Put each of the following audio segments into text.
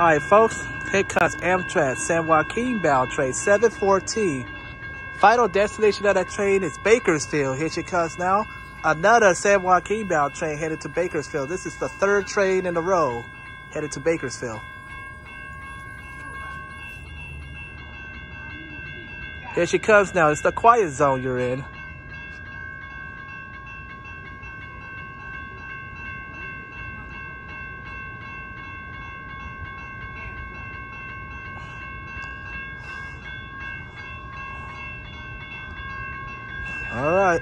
All right, folks, here comes Amtrak San Joaquin bound train 714. Final destination of that train is Bakersfield. Here she comes now. Another San Joaquin bound train headed to Bakersfield. This is the third train in a row headed to Bakersfield. Here she comes now. It's the quiet zone you're in. All right.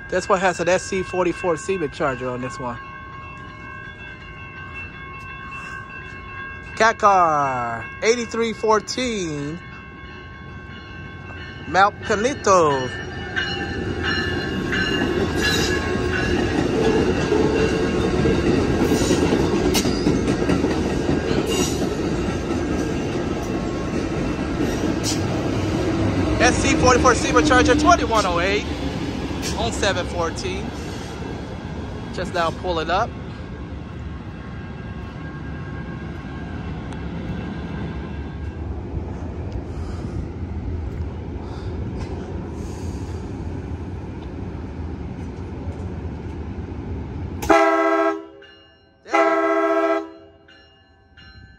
This one has an SC44 Siemens charger on this one. Cat car 8314 Mount Canito. SC44 Siemens charger 2108 on 714. Just now pulling up.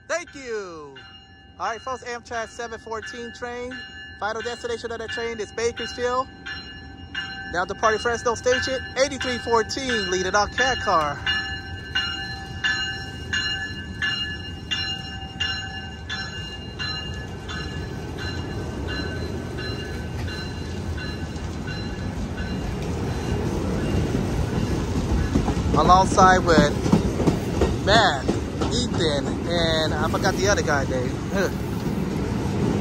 Thank you. All right, folks, Amtrak 714 train. Final destination of that train is Bakersfield. Now departing Fresno station, 8314, leading our cat car. Alongside with Matt, Ethan, and I forgot the other guy's name.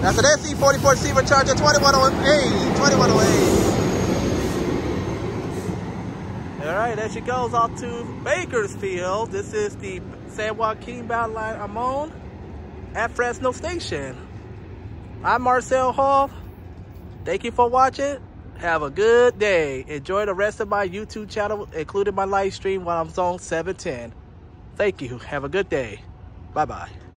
That's an SC44 Siemens charger 2108. 2108. All right, as she goes off to Bakersfield, this is the San Joaquin bound line I'm on at Fresno Station. I'm Marcel Hall. Thank you for watching. Have a good day. Enjoy the rest of my YouTube channel, including my live stream while I'm zone 710. Thank you. Have a good day. Bye-bye.